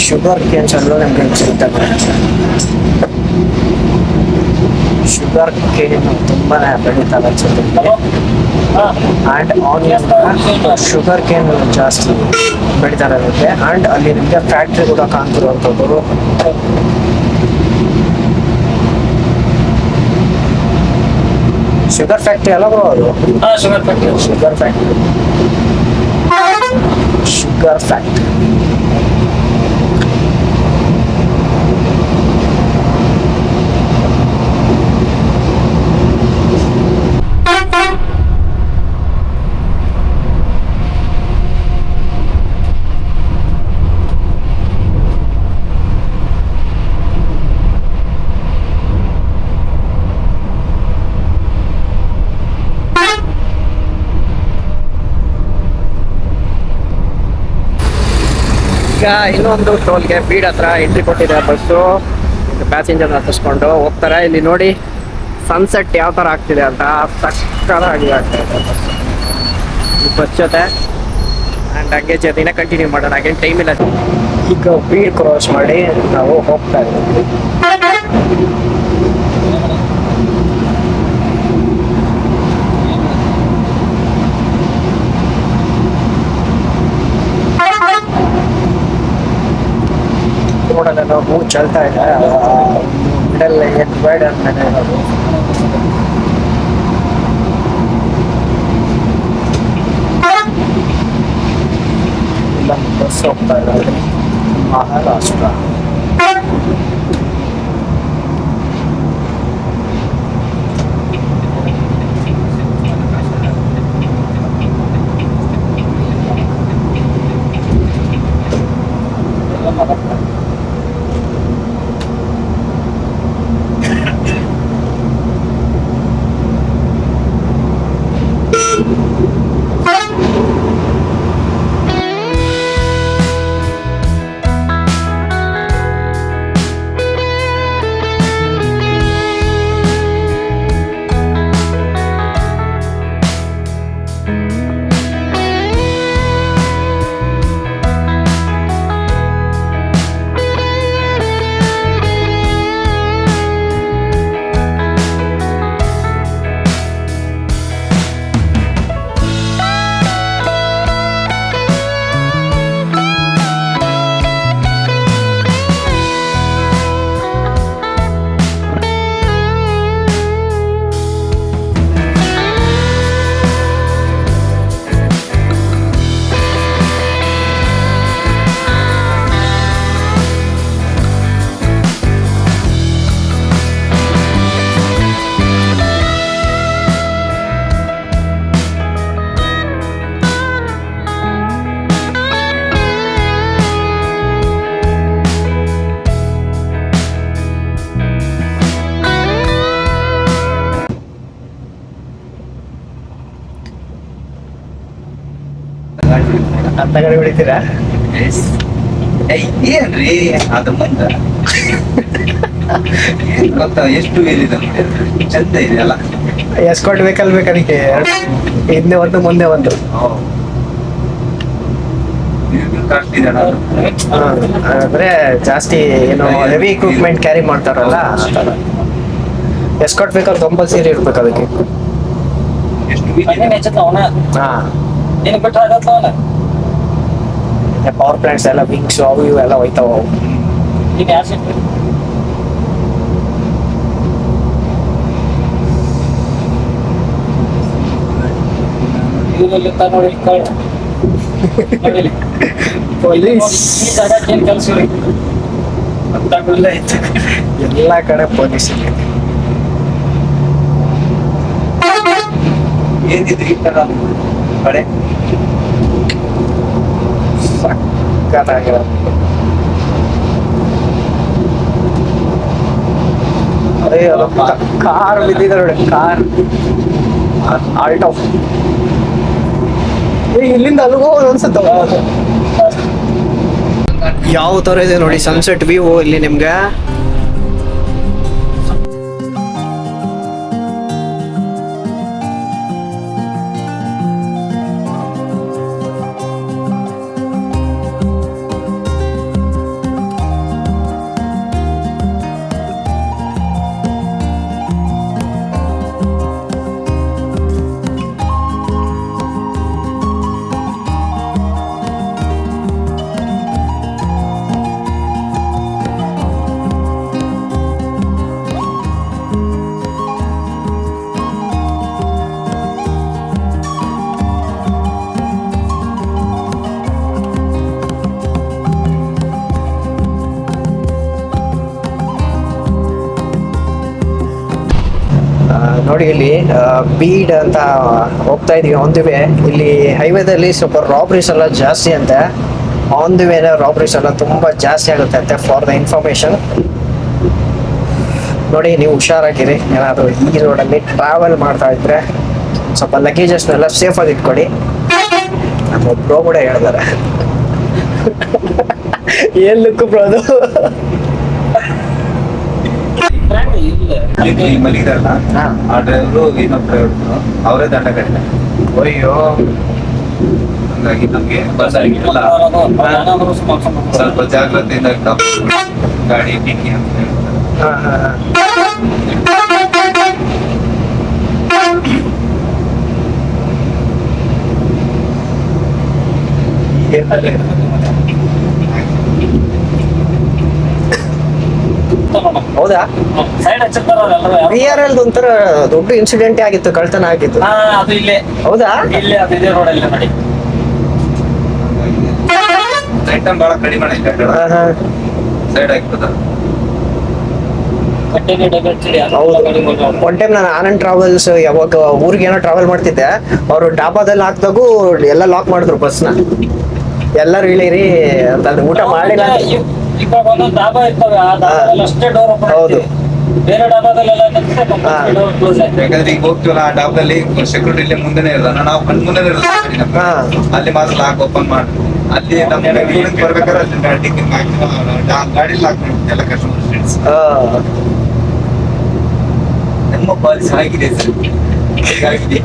ಶುಗರ್ ಕೇನ್ಸ್ ಎಲ್ಲ ನಮಗೆ ಸಿಗ್ತದೆ. ಶುಗರ್ ಕೇನ್ ತುಂಬಾ ಬೆಳೀತಾರೆ ಅನ್ಸುತ್ತೆ. ಆ್ಯಂಡ್ ಆನಿಯನ್ ಶುಗರ್ ಕೇನ್ ಜಾಸ್ತಿ ಬೆಳೀತಾರೆ ಇರುತ್ತೆ. ಆ್ಯಂಡ್ ಅಲ್ಲಿ ನಿಮಗೆ ಫ್ಯಾಕ್ಟ್ರಿ ಕೂಡ ಕಾಣ್ತಿರುವಂಥದ್ದು. ಶುಗರ್ ಫ್ಯಾಕ್ಟ್ರಿ ಅಲ್ಲ ಬ್ರೋ ಅದು? Sugar factory. Sugar factory. Sugar factory. ಈಗ ಇನ್ನೊಂದು ಟೋಲ್ಗೆ ಬೀಡ್ ಹತ್ರ ಎಂಟ್ರಿ ಕೊಟ್ಟಿದೆ ಬಸ್ಸು. ಪ್ಯಾಸೆಂಜರ್ ಹತ್ತಿಸ್ಕೊಂಡು ಹೋಗ್ತಾರೆ. ಇಲ್ಲಿ ನೋಡಿ ಸನ್ಸೆಟ್ ಯಾವ ಥರ ಆಗ್ತಿದೆ ಅಂತ ಸಕ್ಕತ್ತಾಗಿ ಆಗ್ತಾ ಇದೆ ಈ ಬಸ್ ಜೊತೆ. ಆ್ಯಂಡ್ ಹಂಗೆ ಜೊತೆನ ಕಂಟಿನ್ಯೂ ಮಾಡೋಣ. ಹಾಗೇನು ಟೈಮ್ ಇಲ್ಲ. ಈಗ ಬೀಡ್ ಕ್ರಾಸ್ ಮಾಡಿ ನಾವು ಹೋಗ್ತಾ ಇದ್ದೀವಿ. ರೋಡಲ್ಲೆಲ್ಲ ಹೂ ಚಲ್ತಾ ಇದೆ. ಮಿಡಲ್ ಏನು ಬೇಡ ಅಂತಾನೆ ಇರೋದು. ಇಲ್ಲ ಬಸ್ ಹೋಗ್ತಾ ಇದ್ದಾರೆ ಮಹಾರಾಷ್ಟ್ರ. ಅಂತ ಗಾಡಿ ಹೊಡಿತೀರಾ? ಏನ್ರಿ ಅದು ಮುಂದೆ ಏನ್ ಗೊತ್ತಾ ಎಷ್ಟು ಏರಿದೆ ಚಂದ ಇದೆ ಅಲ್ಲ. ಎಸ್ಕಾಟ್ ವೆಹಿಕಲ್ ಬೇಕು ಅದಕ್ಕೆ. ಹಿಂದೆ ಒಂದು ಮುಂದೆ ಒಂದು. ಅಂದ್ರೆ ಜಾಸ್ತಿ ಏನು ಹೆವಿ ಇಕ್ವಿಪ್ಮೆಂಟ್ ಕ್ಯಾರಿ ಮಾಡ್ತಾರಲ್ಲ ಆ ಥರ. ಎಸ್ಕಾಟ್ ವೆಹಿಕಲ್ ಕಂಪಲ್ಸರಿ ಇರ್ಬೇಕು ಅದಕ್ಕೆ. ಎಷ್ಟು ಹಾ ನಿನಗೆ ಬಿಟ್ರೆ ಆಗತ್ತವಲ್ಲ. ಪವರ್ ಪ್ಲಾಂಟ್ಸ್ ಎಲ್ಲ ವಿಂಗ್ಸ್ ಅವು ಇವು ಎಲ್ಲ ಹೋಯ್ತಾವ ಅವು. ಈಗ ಯಾರು ಸಿಕ್ತು? ಇವರಲ್ಲಿ ನೋಡಿ ಪೊಲೀಸ್ ಈ ಜಾಗಕ್ಕೆ ಏನು ಕೆಲಸ ರೀ ಗೊತ್ತಾಗಲ್ಲ ಇತ್ತು. ಎಲ್ಲ ಕಡೆ ಪೊಲೀಸ್ ಇದೆ. ಏನಿದ್ರು ಈ ತರ ಕಡೆ ಸಕ್ಕತ್ತಾಗಿರೋ ಅಯ್ಯೋ ಕಾರ್ ಬಿದ್ದಿದೆ ನೋಡಿ, ಕಾರ್ ಆಲ್ಟೋ. ಇಲ್ಲಿಂದ ಅಲ್ಲಿಗೆ ಹೋಗೋದು ಅನ್ಸುತ್ತ. ಯಾವ ತರ ಇದೆ ನೋಡಿ ಸನ್ಸೆಟ್ ವ್ಯೂ ಇಲ್ಲಿ ನಿಮ್ಗೆ. ನೋಡಿ ಇಲ್ಲಿ ಬೀಡ್ ಅಂತ ಹೋಗ್ತಾ ಇದೀವಿ ಆನ್ ದಿ ವೇ. ಇಲ್ಲಿ ಹೈವೇದಲ್ಲಿ ಸ್ವಲ್ಪ ರಾಬ್ರೀಸ್ ಎಲ್ಲ ಜಾಸ್ತಿ ಅಂತೆ. ಆನ್ ದಿ ವೇನ ರಾಬ್ರೀಸ್ ಎಲ್ಲ ತುಂಬಾ ಜಾಸ್ತಿ ಆಗುತ್ತೆ ಅಂತೆ. ಫಾರ್ ದ ಇನ್ಫಾರ್ಮೇಶನ್ ನೋಡಿ, ನೀವು ಹುಷಾರಾಗಿರಿ. ಏನಾದರೂ ಈ ರೋಡಲ್ಲಿ ಟ್ರಾವೆಲ್ ಮಾಡ್ತಾ ಇದ್ರೆ ಸ್ವಲ್ಪ ಲಗೇಜಸ್ನೆಲ್ಲ ಸೇಫ್ ಆಗಿ ಇಟ್ಕೊಡಿ. ನಮ್ಮ ಬ್ರೋ ಕೂಡ ಹೇಳಿದಾರೆ. ಏನ್ ಲುಕ್ ಬ್ರೋ ಅದು? ಅಲ್ಲಿ ಮಲಗಿದಾರಲ್ಲ ಹಾ. ಆ ಡ್ರೈವರು ಇನ್ನೊಬ್ಬ ಡ್ರೈವರ್ ಅವರೇ ದಂಡ ಕಟ್ಟಿದ್ದಾರೆ. ಅಯ್ಯೋ, ಹಂಗಾಗಿ ನಮ್ಗೆ ಬಸ್ ಆಗಿಲ್ಲ, ಸ್ವಲ್ಪ ಜಾಗ್ರತೆಯಿಂದ ಗಾಡಿ ಡಿಕ್ಕಿ ಅಂತ ಹೇಳ್ತಾರೆ. ಹಾ ಹಾ ಹಾ. ಹೌದಾ? ಸೈಡ್ ಹಚ್ಚಿರ್ತಾರಲ್ಲ ಬಿ ಆರ್ ಎಲ್ ಒಂಥರ ದೊಡ್ಡ ಇನ್ಸಿಡೆಂಟ್ ಆಗಿತ್ತು, ಕಳ್ತನ ಆಗಿತ್ತು. ಅದು ಇಲ್ಲೇ ಹೌದಾ? ಇಲ್ಲೇ ಅದು ಇದೇ ರೋಡಲ್ಲಿ ನೋಡಿ. ಐಟಮ್ ಬಹಳ ಕಡಿಮೆ ಐತೆ, ಹಾ ಹಾ. ಸೈಡ್ ಆಗ್ತದ. ಕಟ್ಟೆಗೆ ಡಗಚ್ಚಿಡಿ ಹೌದು. ಒನ್ ಟೈಮ್ ನಾನು ಆನಂದ್ ಟ್ರಾವೆಲ್ಸ್ ಯಾವಾಗ ಊರಿಗೆ ಏನೋ ಟ್ರಾವೆಲ್ ಮಾಡ್ತಿದ್ದೆ, ಅವರು ಡಾಬಾದಲ್ಲಿ ಹಾಕ್ದಾಗೂ ಎಲ್ಲ ಲಾಕ್ ಮಾಡಿದ್ರು ಬಸ್ನ. ಎಲ್ಲರೂ ಇಳಿರಿ ಅಂತ ಊಟ ಮಾಡಿಲ್ಲ. ಇವಾಗ ಒಂದೊಂದು ಡಾಬಾ ಇರ್ತವೆ, ಆ ಡಾಬಾದಲ್ಲಿ ಅಷ್ಟೇ ಡೋರ್ ಓಪನ್. ಹೌದು. ಬೇರೆ ಡಾಬಾದಲ್ಲೆಲ್ಲ ಡೋರ್ ಕ್ಲೋಸ್ ಆಯ್ತು. ಯಾಕಂದ್ರೆ ಈಗ ಹೋಗ್ತೀವಲ್ಲ ಆ ಡಾಬ್ದಲ್ಲಿ ಸೆಕ್ಯೂರಿಟಿ ಇಲ್ಲೇ ಮುಂದೆನೆ ಇರೋಣ, ನಾವು ಕಣ್ ಮುಂದೆನೆ ಇರೋದು ಗಾಡಿ ನಮ್ಗೆ. ಹಾ. ಅಲ್ಲಿ ಮಾತ್ರ ಲಾಕ್ ಓಪನ್ ಮಾಡಿ ಅಲ್ಲಿ ನಮ್ಗೆ ಬರ್ಬೇಕಾದ್ರೆ ಅಲ್ಲಿ ಗಾಡಿ ಗಾಡಿ ಲಾಕ್ ಮಾಡ್ತೀವಿ ಎಲ್ಲ ಕಸ್ಟಮರ್ ಫ್ರೆಂಡ್ಸ್. ನಮ್ಮ ಪಾಲಿಸಿ ಆಗಿದೆ ಸರ್, ಹೀಗಾಗಿ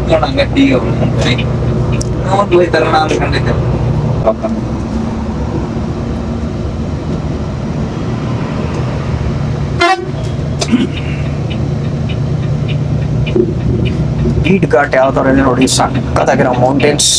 ನೋಡ ಹಂಗಟ್ಟಿ ಈಗ ಒಂದು ಹೋಯ್ತಾರಣ ಅಂದ್ಕೊಂಡಿದ್ದೆ. ಬೀಟ್ ಘಾಟ್ ಯಾವ ತರ ಇದೆ ನೋಡಿ, ಸಕ್ಕತ್ತಾಗಿರೋ ಮೌಂಟೇನ್ಸ್.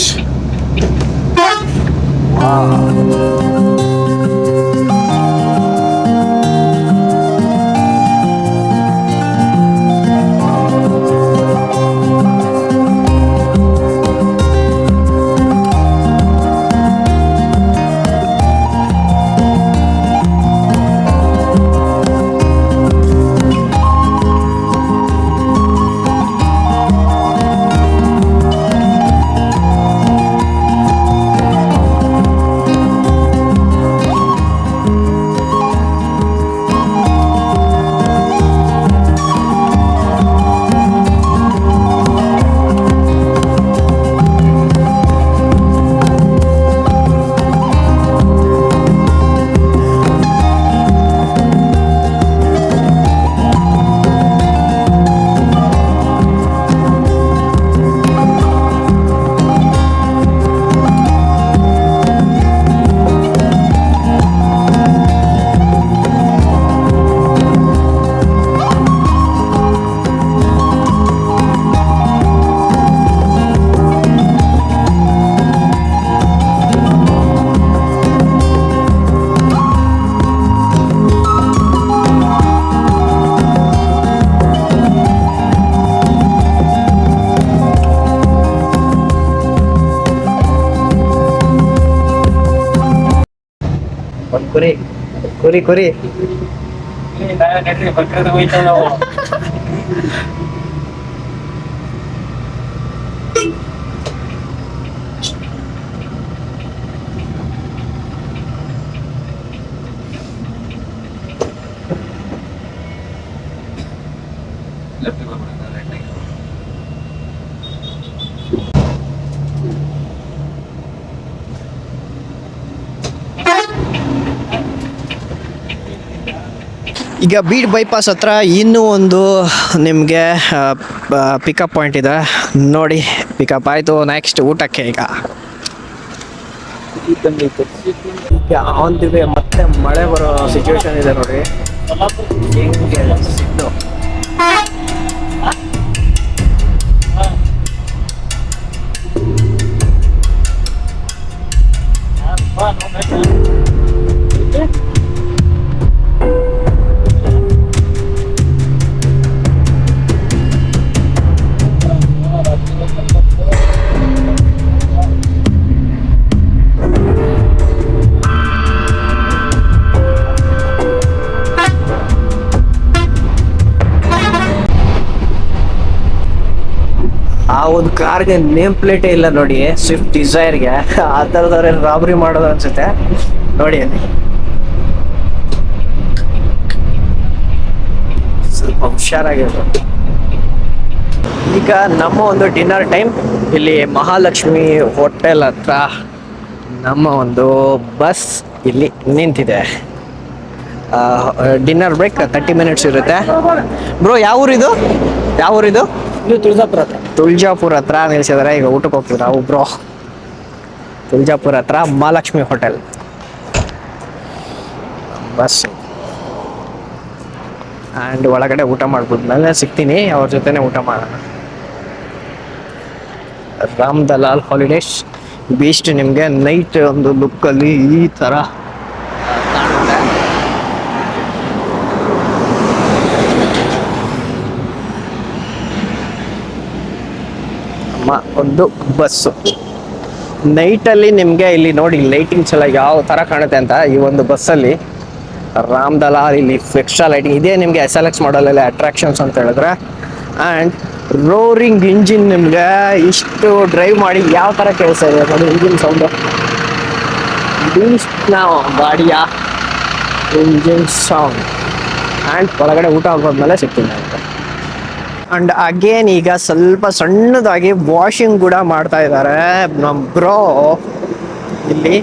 ಕುರಿ ಕುರಿ ಕುರಿ ನಡ್ರಿ ಬರ್ಕದ ಹೋಯ್ತಾವ ನಾವು. ಲೆಫ್ಟ್ ಹೋಗ್ಬಿಡೋಣ ರೈಟಿಗೆ. ಈಗ ಬೀಡ್ ಬೈಪಾಸ್ ಹತ್ರ ಇನ್ನೂ ಒಂದು ನಿಮಗೆ ಪಿಕಪ್ ಪಾಯಿಂಟ್ ಇದೆ ನೋಡಿ. ಪಿಕಪ್ ಆಯಿತು, ನೆಕ್ಸ್ಟ್ ಊಟಕ್ಕೆ ಈಗ ಈಗ ಆನ್ ದಿ ವೇ ಮತ್ತೆ ಮಳೆ ಬರೋ ಸಿಚುವೇಶನ್ ಇದೆ ನೋಡಿ. ಹೆಂಗೆ ಸಿಟ್ಟು. ಆ ಒಂದು ಕಾರ್ಗೆ ನೇಮ್ ಪ್ಲೇಟೇ ಇಲ್ಲ ನೋಡಿ, ಸ್ವಿಫ್ಟ್ ಡಿಸೈರ್ಗೆ. ಆ ಥರದವ್ರೆ ರಾಬರಿ ಮಾಡೋದು ಅನ್ಸುತ್ತೆ ನೋಡಿ. ಅಲ್ಲಿ ಸ್ವಲ್ಪ ಹುಷಾರಾಗಿರ್ಬೇಕು. ಈಗ ನಮ್ಮ ಒಂದು ಡಿನ್ನರ್ ಟೈಮ್ ಇಲ್ಲಿ ಮಹಾಲಕ್ಷ್ಮಿ ಹೋಟೆಲ್ ಹತ್ರ ನಮ್ಮ ಒಂದು ಬಸ್ ಇಲ್ಲಿ ನಿಂತಿದೆ. ಡಿನ್ನರ್ ಬ್ರೇಕ್ 30 ಮಿನಿಟ್ಸ್ ಇರುತ್ತೆ. ಬ್ರೋ ಯಾವ ಊರಿದು? ಯಾವ ಊರಿದು? ಇದು ತುಳಜಾಪುರ ಹತ್ರ. ತುಳಜಾಪುರ ಹತ್ರ ನಿಲ್ಸಿದಾರೆ. ಈಗ ಊಟಕ್ಕೆ ಹೋಗ್ತೀವಿ ನಾವು ಬ್ರೋ. ತುಳಜಾಪುರ ಹತ್ರ ಮಹಾಲಕ್ಷ್ಮಿ ಹೋಟೆಲ್ ಬಸ್. ಆ್ಯಂಡ್ ಒಳಗಡೆ ಊಟ ಮಾಡ್ಬೋದು. ನಾನು ಸಿಗ್ತೀನಿ, ಅವ್ರ ಜೊತೆನೆ ಊಟ ಮಾಡೋಣ. ರಾಮ್ ದಲಾಲ್ ಹಾಲಿಡೇಸ್ ಬೀಸ್ಟ್ ನಿಮಗೆ ನೈಟ್ ಒಂದು ಲುಕ್ಕಲ್ಲಿ ಈ ಥರ ಕಾಣುತ್ತೆ. ಒಂದು ಬಸ್ಸು ನೈಟಲ್ಲಿ ನಿಮಗೆ ಇಲ್ಲಿ ನೋಡಿ ಲೈಟಿಂಗ್ಸ್ ಎಲ್ಲ ಯಾವ ಥರ ಕಾಣುತ್ತೆ ಅಂತ. ಈ ಒಂದು ಬಸ್ಸಲ್ಲಿ ರಾಮ್ ದಲಾಲ್ ಇಲ್ಲಿ ಎಕ್ಸ್ಟ್ರಾ ಲೈಟಿಂಗ್ ಇದೇ ನಿಮಗೆ SLX ಮಾಡಲಲ್ಲಿ ಅಟ್ರಾಕ್ಷನ್ಸ್ ಅಂತ ಹೇಳಿದ್ರೆ. ಆ್ಯಂಡ್ ರೋರಿಂಗ್ ಇಂಜಿನ್ ನಿಮಗೆ ಇಷ್ಟು ಡ್ರೈವ್ ಮಾಡಿ ಯಾವ ಥರ ಕೆಲಸ ಇದೆ ನೋಡಿ. ಇಂಜಿನ್ ಸೌಂಡು ನಾವು ಗಾಡಿಯ ಇಂಜಿನ್ ಸೌಂಡ್. ಆ್ಯಂಡ್ ಒಳಗಡೆ ಊಟ ಹೋಗೋದ್ಮೇಲೆ ಸಿಗ್ತೀನಿ ಅಂತ. ಅಂಡ್ ಅಗೇನ್ ಈಗ ಸ್ವಲ್ಪ ಸಣ್ಣದಾಗಿ ವಾಷಿಂಗ್ ಕೂಡ ಮಾಡ್ತಾ ಇದ್ದಾರೆ ನಮ್ಮ ಬ್ರೋ. ಇಲ್ಲಿ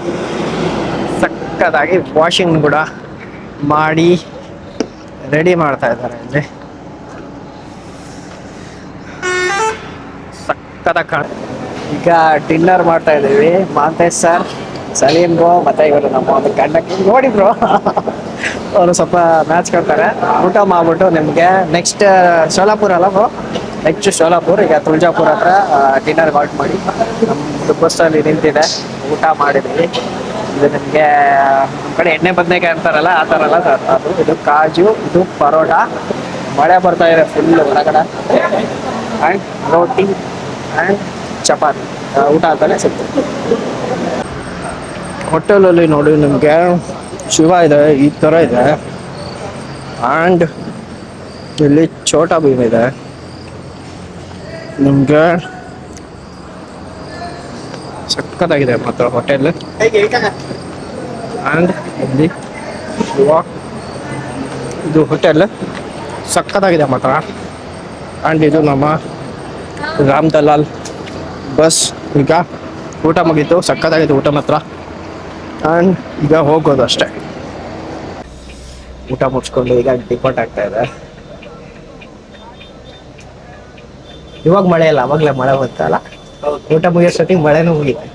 ಸಕ್ಕದಾಗಿ ವಾಷಿಂಗ್ ಕೂಡ ಮಾಡಿ ರೆಡಿ ಮಾಡ್ತಾ ಇದ್ದಾರೆ. ಇಲ್ಲಿ ಸಕ್ಕದಾಗಿ ಈಗ ಡಿನ್ನರ್ ಮಾಡ್ತಾ ಇದ್ದೀವಿ. ಮಾಂತೇಶ್ ಸರ್, ಸಲೀಂ ಬ್ರೋ ಮತ್ತೆ ಇವರು ನಮ್ಮ ಒಂದು ಗಂಡಕ್ಕೆ ನೋಡಿ ಬ್ರೋ. ಅವರು ಸ್ವಲ್ಪ ಮ್ಯಾಚ್ ಕೊಡ್ತಾರೆ. ಊಟ ಮಾಡ್ಬಿಟ್ಟು ನಿಮಗೆ ನೆಕ್ಸ್ಟ್ ಸೋಲಾಪುರ ಅಲ್ಲ ಬ್ರೋ, ನೆಕ್ಸ್ಟ್ ಸೋಲಾಪುರ್. ಈಗ ತುಳಜಾಪುರ ಹತ್ರ ಡಿನ್ನರ್ ಹಾಲ್ಟ್ ಮಾಡಿ ನಮ್ಮದು ಬಸ್ಸಲ್ಲಿ ನಿಂತಿದೆ. ಊಟ ಮಾಡಿದ್ವಿ. ಇದು ನಿಮಗೆ ನಮ್ಮ ಕಡೆ ಎಣ್ಣೆ ಬದನೆಕಾಯಿ ಅಂತಾರಲ್ಲ ಆ ಥರ ಅಲ್ಲ ಅದು. ಇದು ಕಾಜು, ಇದು ಪರೋಟ. ಮಳೆ ಬರ್ತಾ ಇದೆ ಫುಲ್ ಹೊರಗಡೆ. ಆ್ಯಂಡ್ ರೋಟಿ ಆ್ಯಂಡ್ ಚಪಾತಿ ಊಟ ಆದಮೇಲೆ ಸಿಗ್ತದೆ. ಹೋಟೆಲಲ್ಲಿ ನೋಡಿ ನಿಮಗೆ ಶಿವ ಇದೆ, ಈ ಥರ ಇದೆ. ಆ್ಯಂಡ್ ಇಲ್ಲಿ ಛೋಟಾ ಭೀಮ್ ಇದೆ. ನಿಮಗೆ ಸಕ್ಕತ್ತಾಗಿದೆ ಮಾತ್ರ ಹೋಟೆಲ್. ಆ್ಯಂಡ್ ಇಲ್ಲಿ ಶಿವ ಇದು ಹೋಟೆಲ್ ಸಕ್ಕತ್ತಾಗಿದೆ ಮಾತ್ರ. ಆ್ಯಂಡ್ ಇದು ನಮ್ಮ ರಾಮ್ ದಲಾಲ್ ಬಸ್. ಈಗ ಊಟ ಮುಗೀತು, ಸಕ್ಕತ್ತಾಗಿದೆ ಊಟ ಮಾತ್ರ. ಆ್ಯಂಡ್ ಈಗ ಹೋಗೋದು ಅಷ್ಟೇ. ಊಟ ಮುಗಿಸ್ಕೊಂಡು ಈಗ ಡಿಪಾರ್ಟ್ ಆಗ್ತಾ ಇದೆ. ಇವಾಗ ಮಳೆ ಇಲ್ಲ, ಅವಾಗಲೇ ಮಳೆ ಬಂತಲ್ಲ. ಊಟ ಮುಗಿಯೋಷ್ಟೊತ್ತಿಗೆ ಮಳೆನೂ ಮುಗೀತು.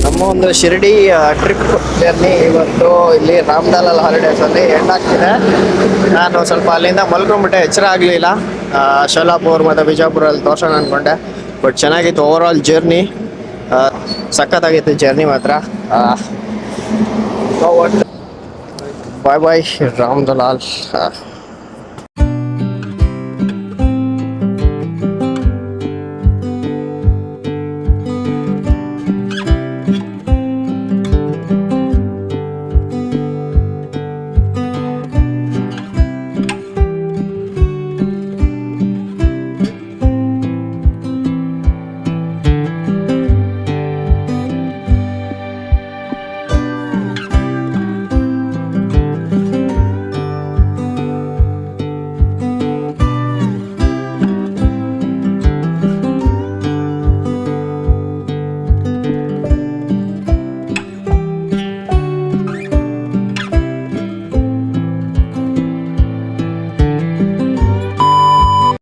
ನಮ್ಮ ಒಂದು ಶಿರ್ಡಿ ಟ್ರಿಪ್ ಜರ್ನಿ ಇವತ್ತು ಇಲ್ಲಿ ರಾಮ್ ದಲಾಲ್ ಹಾಲಿಡೇಸಲ್ಲಿ ಎಂಡಾಗ್ತಿದೆ. ನಾನು ಸ್ವಲ್ಪ ಅಲ್ಲಿಂದ ಮಲ್ಕೊಂಡ್ಬಿಟ್ಟೆ, ಎಚ್ಚರ ಆಗಲಿಲ್ಲ. ಶೋಲಾಪುರ್ ಮತ್ತು ಬಿಜಾಪುರಲ್ಲಿ ತೋರ್ಸೋಣ ಅಂದ್ಕೊಂಡೆ. ಬಟ್ ಚೆನ್ನಾಗಿತ್ತು ಓವರ್ ಆಲ್ ಜರ್ನಿ. ಸಖತ್ತಾಗಿತ್ತು ಜರ್ನಿ ಮಾತ್ರ. ಬಾಯ್ ಬಾಯ್ ರಾಮ್ ದಲಾಲ್.